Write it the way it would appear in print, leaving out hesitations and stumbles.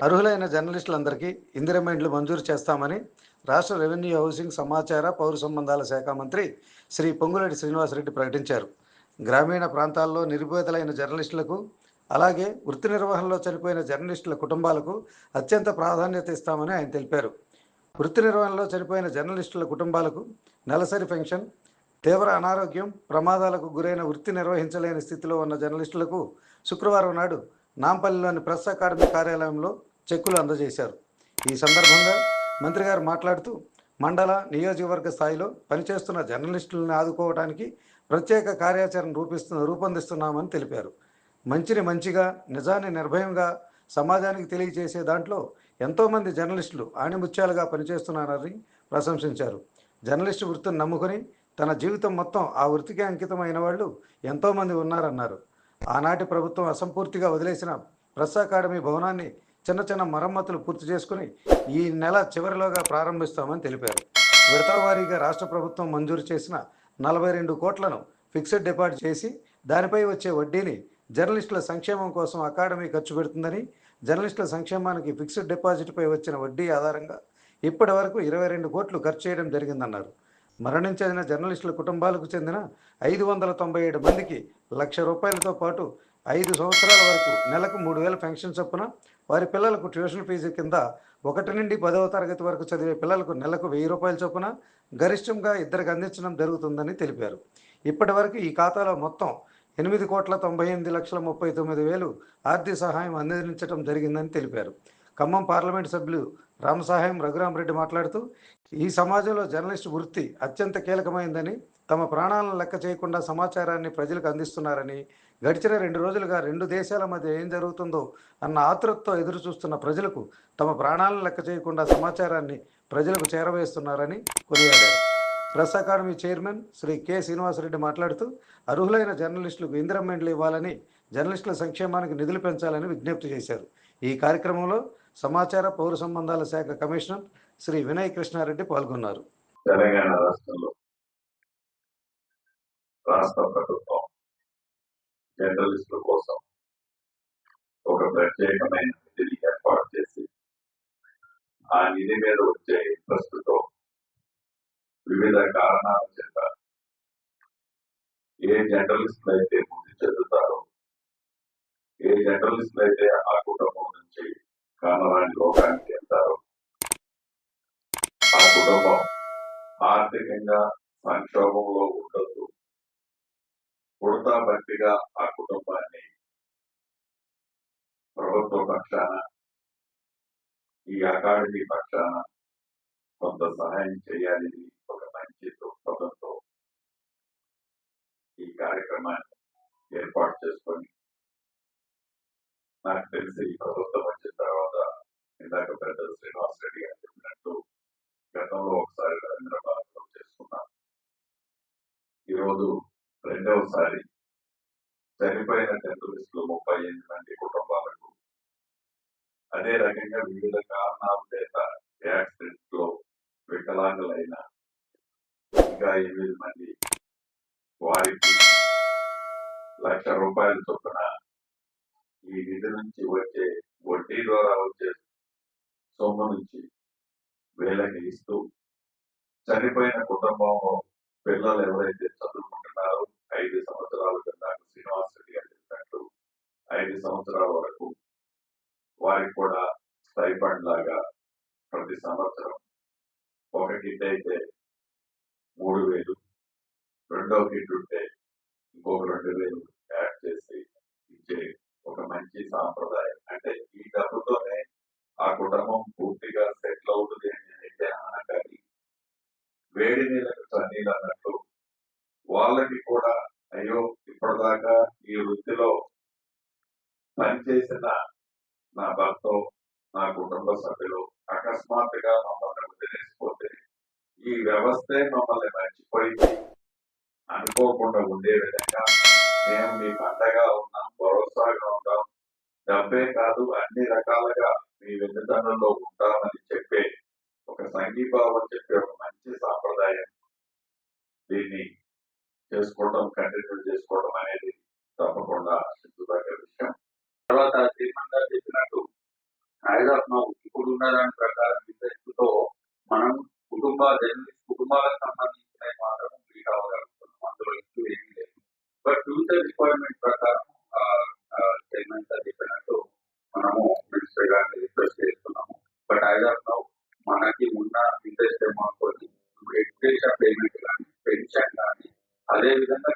అర్హులైన జర్నలిస్టులందరికీ ఇందిరమ్మ ఇండ్లు మంజూరు చేస్తామని రాష్ట్ర రెవెన్యూ, హౌసింగ్, సమాచార, పౌర సంబంధాల శాఖ మంత్రి శ్రీ పొంగులేటి శ్రీనివాసరెడ్డి ప్రకటించారు. గ్రామీణ ప్రాంతాల్లో నిరుపేదలైన జర్నలిస్టులకు, అలాగే వృత్తి నిర్వహణలో చనిపోయిన జర్నలిస్టుల కుటుంబాలకు అత్యంత ప్రాధాన్యత ఇస్తామని ఆయన తెలిపారు. వృత్తి నిర్వహణలో చనిపోయిన జర్నలిస్టుల కుటుంబాలకు నెలసరి పెన్షన్, తీవ్ర అనారోగ్యం, ప్రమాదాలకు గురైన వృత్తి నిర్వహించలేని స్థితిలో ఉన్న జర్నలిస్టులకు శుక్రవారం నాడు నాంపల్లిలోని ప్రెస్ అకాడమీ కార్యాలయంలో చెక్కులు అందజేశారు. ఈ సందర్భంగా మంత్రి గారు మాట్లాడుతూ, మండల, నియోజకవర్గ స్థాయిలో పనిచేస్తున్న జర్నలిస్టులను ఆదుకోవడానికి ప్రత్యేక కార్యాచరణ రూపొందిస్తున్నామని తెలిపారు. మంచిని మంచిగా, నిజాన్ని నిర్భయంగా సమాజానికి తెలియజేసే దాంట్లో ఎంతోమంది జర్నలిస్టులు ఆణిముత్యాలుగా పనిచేస్తున్నారని ప్రశంసించారు. జర్నలిస్టు వృత్తిని నమ్ముకొని తన జీవితం మొత్తం ఆ వృత్తికి అంకితమైన వాళ్ళు ఎంతోమంది ఉన్నారన్నారు. ఆనాటి ప్రభుత్వం అసంపూర్తిగా వదిలేసిన ప్రెస్ అకాడమీ భవనాన్ని చిన్న చిన్న మరమ్మతులు పూర్తి చేసుకుని ఈ నెల చివరిలోగా ప్రారంభిస్తామని తెలిపారు. విడతల వారీగా రాష్ట్ర ప్రభుత్వం మంజూరు చేసిన 42 కోట్లను ఫిక్స్డ్ డిపాజిట్ చేసి దానిపై వచ్చే వడ్డీని జర్నలిస్టుల సంక్షేమం కోసం అకాడమీ ఖర్చు పెడుతుందని, జర్నలిస్టుల సంక్షేమానికి ఫిక్స్డ్ డిపాజిట్పై వచ్చిన వడ్డీ ఆధారంగా ఇప్పటి వరకు 22 కోట్లు ఖర్చు చేయడం జరిగిందన్నారు. మరణించిన జర్నలిస్టుల కుటుంబాలకు చెందిన 597 మందికి ₹1,00,000తో పాటు 5 సంవత్సరాల వరకు నెలకు 3,000 పెన్షన్ చొప్పున, వారి పిల్లలకు ట్యూషన్ ఫీజు కింద 1 నుండి 10వ తరగతి వరకు చదివే పిల్లలకు నెలకు ₹1,000 చొప్పున గరిష్టంగా ఇద్దరికి అందించడం జరుగుతుందని తెలిపారు. ఇప్పటి వరకు ఈ ఖాతాలో మొత్తం 8,98,39,000 ఆర్థిక సహాయం అందించడం జరిగిందని తెలిపారు. ఖమ్మం పార్లమెంటు సభ్యులు రామసహాయం రఘురామరెడ్డి మాట్లాడుతూ, ఈ సమాజంలో జర్నలిస్టు వృత్తి అత్యంత కీలకమైందని, తమ ప్రాణాలను లెక్క చేయకుండా సమాచారాన్ని ప్రజలకు అందిస్తున్నారని, గడిచిన 2 రోజులుగా 2 దేశాల మధ్య ఏం జరుగుతుందో అన్న ఆతృతతో ఎదురు చూస్తున్న ప్రజలకు తమ ప్రాణాలను లెక్క చేయకుండా సమాచారాన్ని ప్రజలకు చేరవేస్తున్నారని కొనియాడారు. Press academy chairman Shri K Srinivasareddy మాట్లాడుతూ, అర్హులైన జర్నలిస్టులకు ఇందిరమ్మ ఇండ్లు ఇవ్వాలని, జర్నలిస్టుల సంక్షేమానికి నిధులు పెంచాలని విజ్ఞప్తి చేశారు. ఈ కార్యక్రమంలో సమాచార, పౌర సంబంధాల శాఖ కమిషనర్ శ్రీ వినయ్ కృష్ణారెడ్డి పాల్గొన్నారు. తెలంగాణ రాష్ట్రంలో రాష్ట్ర ప్రభుత్వం జర్నలిస్టుల కోసం ఒక ప్రత్యేకమైన నిధిని ఏర్పాటు చేసి, ఆ నిధి మీద వచ్చే ఇంట్రెస్ట్తో వివిధ కారణాల చేత ఏ జర్నలిస్టులు అయితే ముందు చెందుతారో, ఏ జర్నలిస్టులు అయితే ఆ కుటుంబం నుంచి కానరాని లోకానికి వెళ్తారో, ఆ కుటుంబం ఆర్థికంగా సంక్షోభంలో ఉండొద్దు, ఉడతా భక్తిగా ఆ కుటుంబాన్ని ప్రభుత్వ పక్షాన, ఈ అకాడమీ పక్షాన కొంత సహాయం చేయాలని ఒక మంచి దృక్పథంతో ఈ కార్యక్రమాన్ని ఏర్పాటు చేసుకొని, నాకు తెలిసి ఈ ప్రభుత్వం వచ్చిన తర్వాత ఇందాక పెద్దలు శ్రీనివాసరెడ్డి గారు చెప్పినట్టు గతంలో ఒకసారి హైదరాబాద్లో చేసుకున్నాను. ఈరోజు రెండవసారి చనిపోయిన జర్నలిస్టులు 38 మంది కుటుంబాలకు, అదే రకంగా వివిధ కారణాల చేత యాక్సిడెంట్ లో వికలాంగులైన ఇంకా 8 మంది వారికి ₹1,00,000 చొప్పున ఈ నిధి నుంచి వచ్చే వడ్డీ ద్వారా వచ్చే సొమ్ము నుంచి వీళ్ళకి ఇస్తూ, చనిపోయిన కుటుంబంలో పిల్లలు ఎవరైతే చదువుకుంటున్నారో 5 సంవత్సరాల కింద శ్రీనివాసరెడ్డి గారు చెప్పినట్టు 5 సంవత్సరాల వరకు వారికి కూడా స్టైఫండ్ లాగా ప్రతి సంవత్సరం ఒక కిట్ అయితే 3,000, రెండో కిట్ ఉంటే ఇంకొక 2,000 యాడ్ చేసి ఇచ్చే ఒక మంచి సాంప్రదాయం. అంటే ఈ డబ్బుతోనే ఆ కుటుంబం పూర్తిగా సెటిల్ అవుతుంది అని అయితే అనగాని, వేడి నీళ్ళకు చన్నీళ్ళు అన్నట్టు వాళ్ళకి కూడా, అయ్యో ఇప్పటిదాకా ఈ వృత్తిలో పనిచేసిన నా భర్త, నా కుటుంబ సభ్యులు అకస్మాత్తుగా మమ్మల్ని వదిలేసిపోతే ఈ వ్యవస్థే మమ్మల్ని మర్చిపోయింది అనుకోకుండా ఉండే విధంగా మేము మీకు అండగా ఉన్నాం, భరోసాగా ఉన్నాం, డబ్బే కాదు అన్ని రకాలుగా మీ వెన్నుదన్నుల్లో ఉంటామని చెప్పే ఒక సంఘీభావం చెప్పే ఒక మంచి సాంప్రదాయం. దీన్ని చేసుకోవడం, కంటిన్యూ చేసుకోవడం అనేది తప్పకుండా ఆశించదగ్గ విషయం. తర్వాత శ్రీమంగా చెప్పినట్టు యాజ్ ఆఫ్ నౌ ఇప్పుడు ఉన్న దాని ప్రకారం ఇంట్రెస్ట్ తో మనం కుటుంబాలకు సంబంధించిన మాత్రం మీట్ అవ్వగలుగుతున్నాం. అందులో ఇష్యూ ఏమీ లేదు. బట్ ఫ్యూచర్ రిక్వైర్మెంట్ ప్రకారం చైర్మన్ సార్ చెప్పినట్టు మనము మినిస్టర్ గారిని రిక్వెస్ట్ చేస్తున్నాము. బట్ యాజ్ ఆఫ్ నౌ మనకి ఉన్న ఇంట్రెస్ట్ అమౌంట్ ఎడ్యుకేషన్ పేమెంట్ కానీ పెన్షన్ కానీ అదే విధంగా